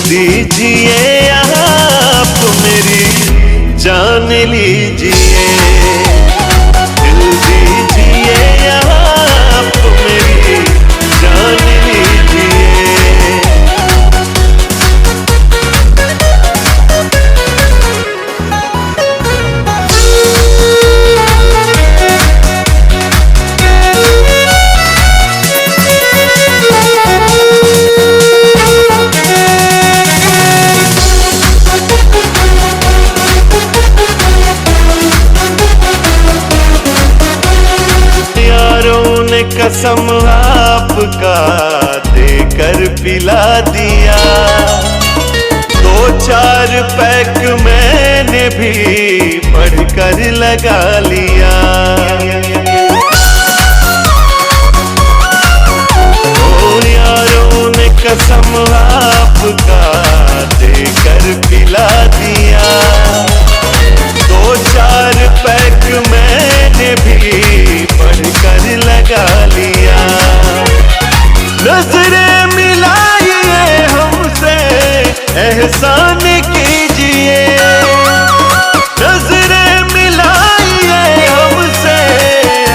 दीजिए आप मेरी जान लीजिए, दिल दीजिए आप मेरी जान लीजिए। कसम आपका देकर पिला दिया, 2-4 पैक मैंने भी बढ़कर लगा लिया। ओ यारों ने कसम आपका देकर पिला दिया, 2-4 पैक मैंने भी बढ़कर लगा लिया। नजरें मिलाइए हमसे एहसान कीजिए, नजरें मिलाइए हमसे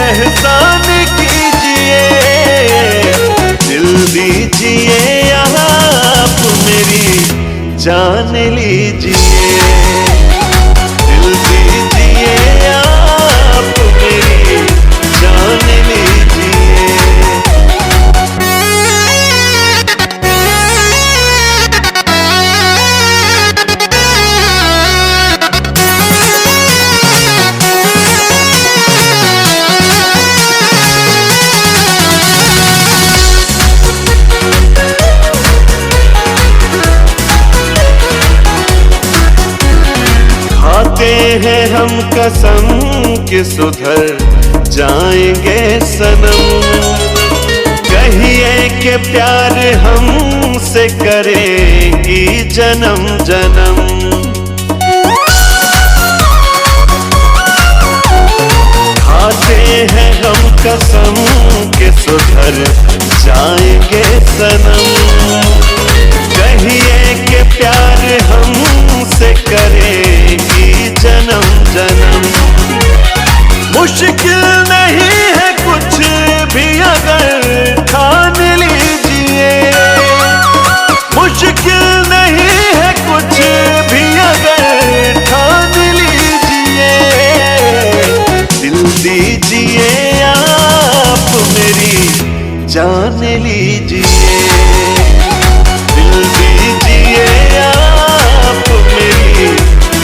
एहसान कीजिए, दिल दीजिए आप मेरी जान लीजिए, दिल दीजिए आप मेरी जान लीजिए। खाते हैं हम कसम कि सुधर जाएंगे सनम, कहिए कि प्यार हमसे करेंगी जन्म जन्म। खाते हैं हम कसम कि सुधर जाएंगे सनम, कहिए कि प्यार हमसे करेंगी जन्म जन्म। मुश्किल नहीं है कुछ भी अगर ठान लीजिए, मुश्किल नहीं है कुछ भी अगर ठान लीजिए, दिल दीजिए आप मेरी जान लीजिए, दिल दीजिए आप मेरी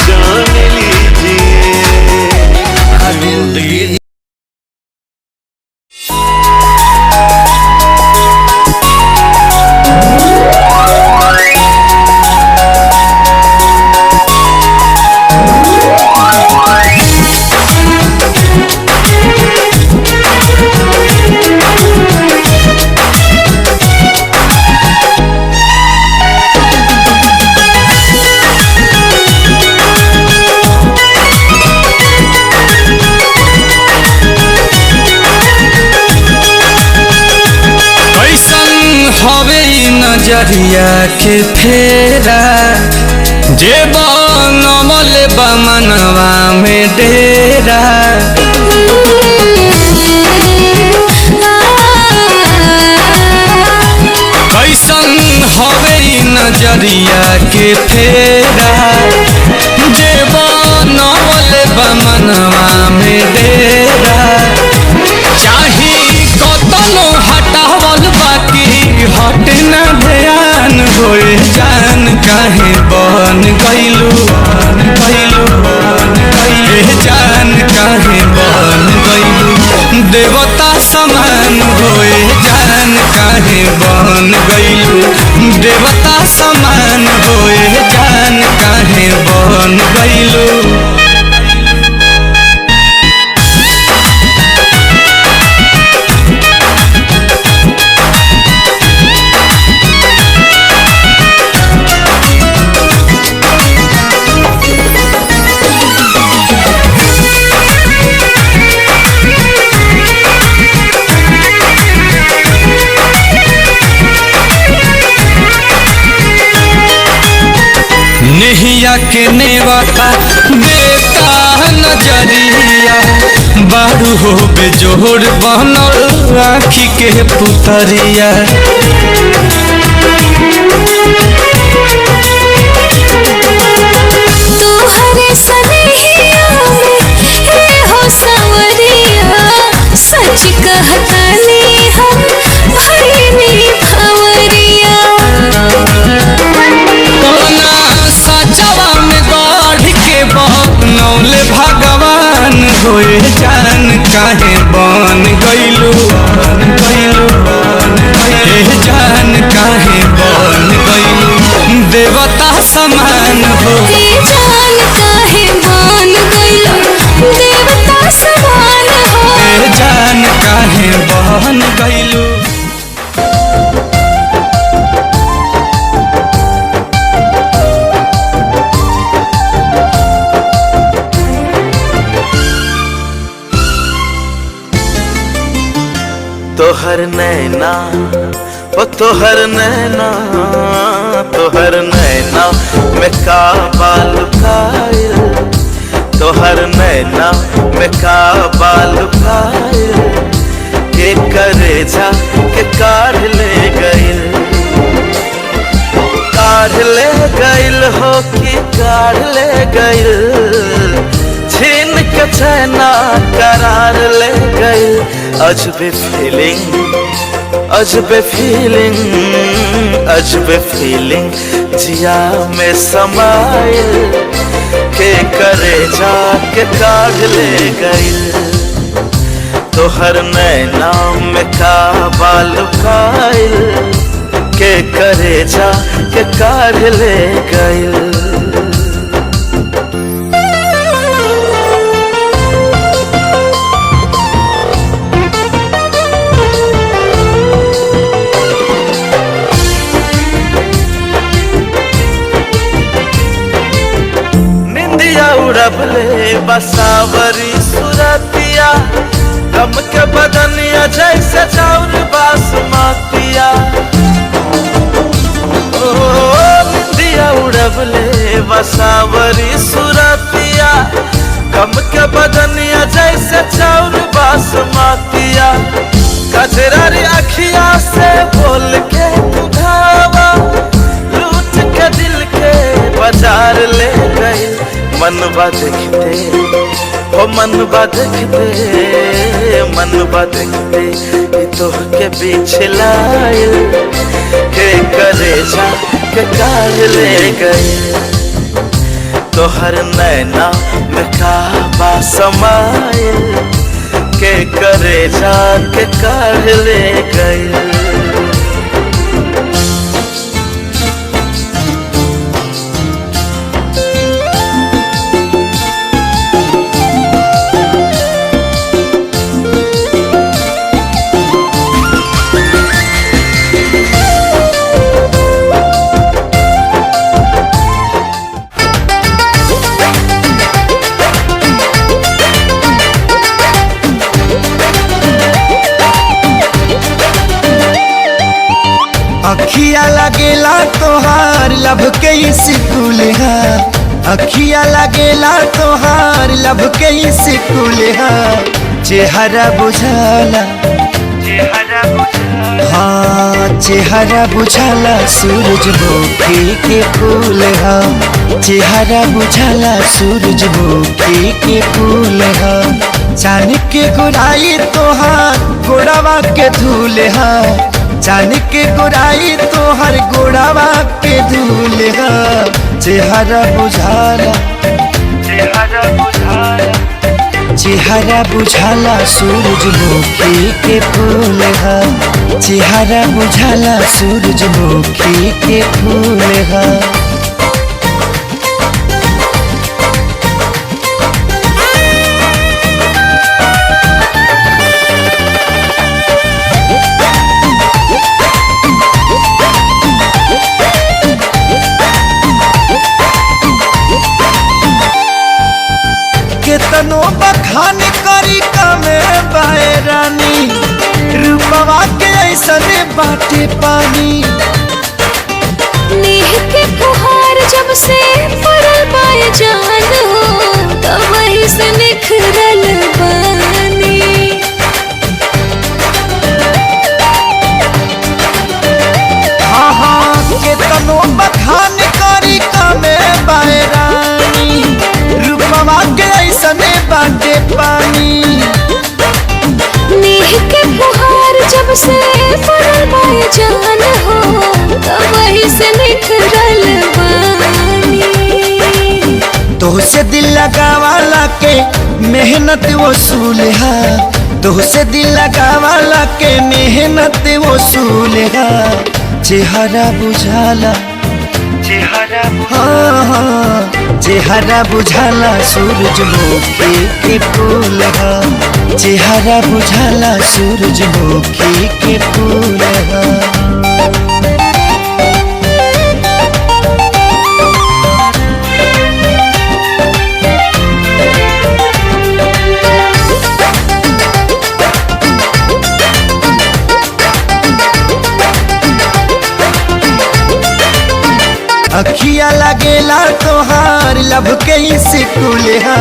जान लीजिए। नजरिया के फेरा जे बनमल बमनवा में डेरा, कैसन हवे नजरिया के फेरा जे बनमल बमनवा में डेरा। चाही कतनो हटावल बाकी हट न ध्यान होए, जान काहे बन गइलू जान काहे देवता समान होए जान काहे बन गइलू, देवता समान होए जान काहे बन गइलू। नेहिया के नेवता देता नजरिया, बारू हो बेजोड़ बनल आँखी के पुतरिया। तोहरे सनेहिया में हे हो सवरिया, सच कहतानी हम भइनी भंवरिया। सचवा में गढ़ के बनौले भगवान होए जान काहे बन गइलू, जान काहे बन गइलू। देवता समान हो जान काहे बन गइलू, देवता समान हो जान काहे बन गइलू। तोहर नैना ओ तोहर नैना, तोहर नैना में काबा लुकाइल, तोहर नैना में काबा लुकाइल। के करेजा के काढ़ ले गइल, काढ़ ले गइल हो कि काढ़ ले गइल। छीन के चैना करार ले गइल। अजबे फीलिंग, अजबे फीलिंग, अजबे फीलिंग जिया में समाइल। के करेजा के काढ़ ले गइल। तोहर नैना में काबा लुकाइल, के करेजा के काढ़ ले गइल। उड़बले बसावरी सुरतिया, गम के बदनिया जैसे चाउर बासमतिया। ओ निंदिया उड़बले बसावरी सुरतिया, गम के बदनिया जैसे चाउर बासमतिया। कजरारी अखिया से बोल के बुझावा, लूट के दिल के बाजार ले गई। मनवा देखते हो मनवा देखते, मनवा देखते ये तो के बीच लाइल। के करेजा के काढ़ ले गए। तोहर नैना में काबा समाइल, के करेजा के काढ़ ले गए। अखिया लगेला तोहार लब के स्कूल है, अखिया लगेला तोहार लब के स्कूल है। चेहरा बुझाला, हाँ चेहरा बुझाला सूरजमुखी के फूल है। चेहरा बुझाला सूरजमुखी के फूल है। चांद के गोराई तोहार गोड़ावा के धूल है। चांद के गोराई तोहर गोड़ावा के धूल है। चेहरा बुझाला, चेहरा बुझाला, चेहरा बुझाला सूरजमुखी के फूल हा। चेहरा बुझाला सूरजमुखी के फूल हा। केतनो बखान करी कमे बाए रानी, रूपवा के ऐसन बाटे पानी। नेह के फुहार जब से पड़ल बाए जान हो, तब वही से निखरल बानी। हाँ हाँ केतनो बखान करी कमे बाए रानी, रूपवा के ऐसन बाटे पानी। नेह के फुहार जब से पड़ल बाए जान हो, तब वही से निखरल बानी। तोहसे दिल लगावाला के मेहनत वसूल हा। तोहसे दिल लगावाला के मेहनत वसूल हा। चेहरा बुझाला हाँ हाँ चेहरा बुझाला सूरजमुखी के फूल हा। चेहरा बुझाला सूरजमुखी के फूल हा। अखिया लगेला तोहार लब के स्कूल हा।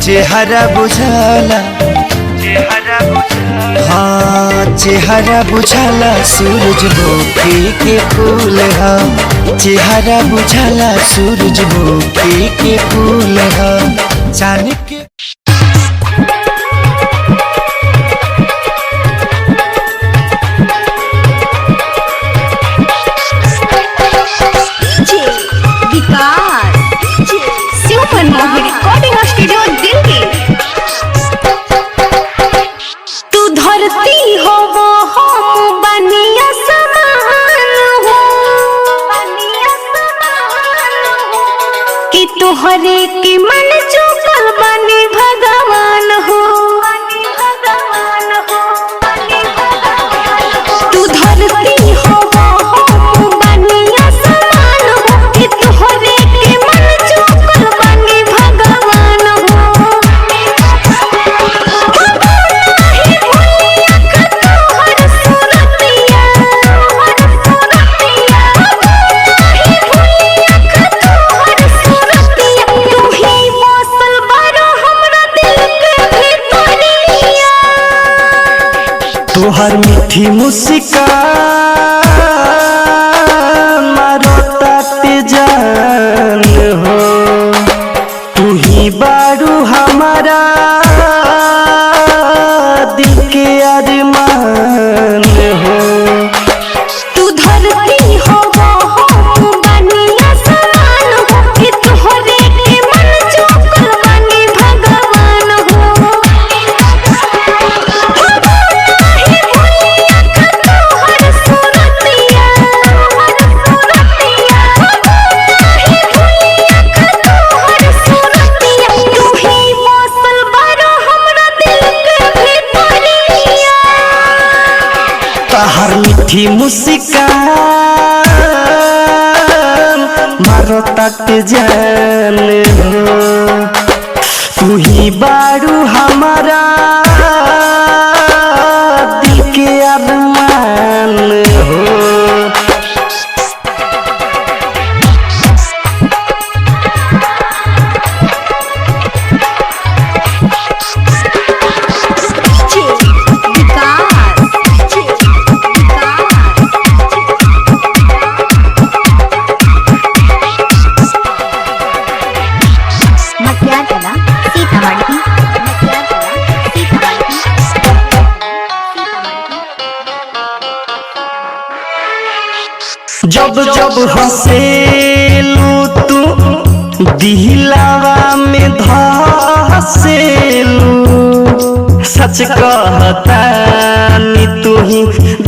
चेहरा बुझाला हाँ चेहरा बुझाला सूरजमुखी के फूल हा। चेहरा बुझाला सूरजमुखी के फूल हा। चांद के रिकॉर्डिंग स्टूडियो दिल्ली। तू धरती हो वो हम बनिया समान हो, कि तुहरे की मन चुकल बनी भगवान हो। तू धरती हो वो हम बनिया समान हो, कि तुहरे की मन चुकल बनी भगवान हो। तोहर मीठी मुस्कान मारो ताते जान हो। तू ही बारू हमारा दिल के अरमान हो। तू धरती हो वो हम बनिया समान हो, कि तुहरे के मन चुकल बनी भगवान हो। तोहर मीठी मुस्कान मारो ताते जान हो। तू ही बारू हमारा दिल के अरमान हो। जब जब हंसेलू तू दिलावा में धसेलू। सच कहता नी तू ही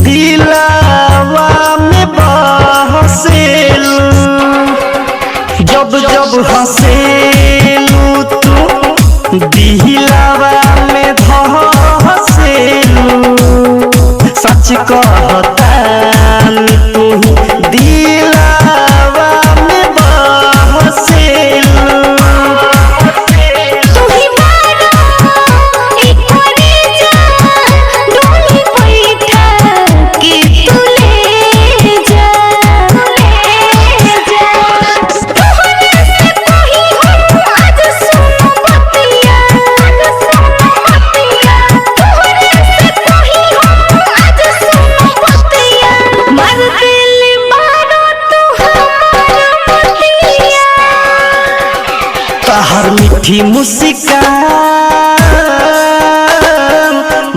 दिलावा में बसेलू जब जब हंसेलू तू दिलावा में धसेलू सच कहता नी तू ही दिलावा में बसेलू हर मीठी मुस्कान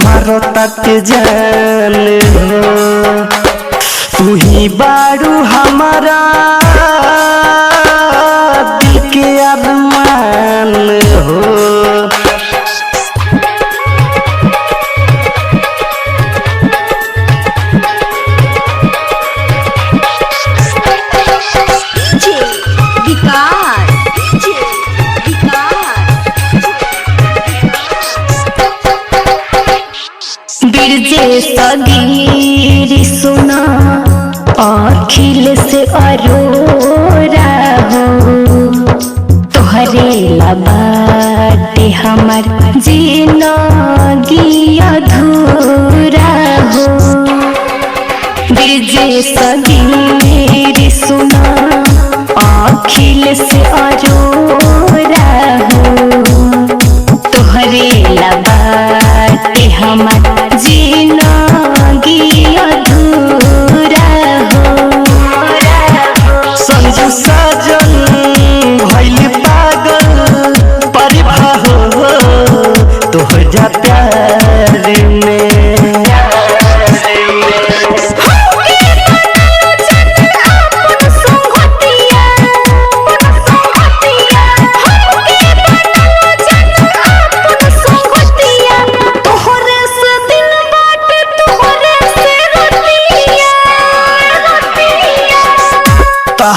मारो तक जान हो तू ही बारू हमारा दिल के अरमान हो बिरजे सगीरी सुना अखिल से अरोरा हो तोहरे लबाटे हमर जिंदगी अधूरा हो बिरजे सगीरी सुना अखिल से अरोरा हो तोहरे लबाटे हमर जिंदगी अधूरा हो संजू साजन भइल पागल परिभा हो तोहरा प्यार में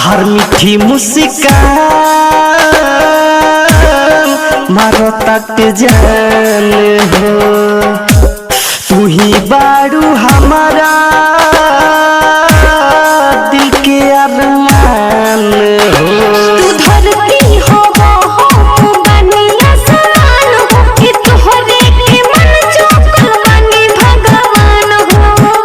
हर मीठी मुस्कान मारो तक जान हो तू ही बारू हमारा दिल के अरमान हो तू धरती हो वो बनिया समान हो कि तोहरे के मन चोकल बनी भगवान हो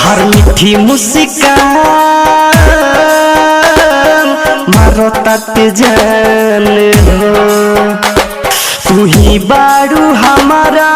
हर मीठी मुस्कान मारो तक जान हो तू ही बारू हमारा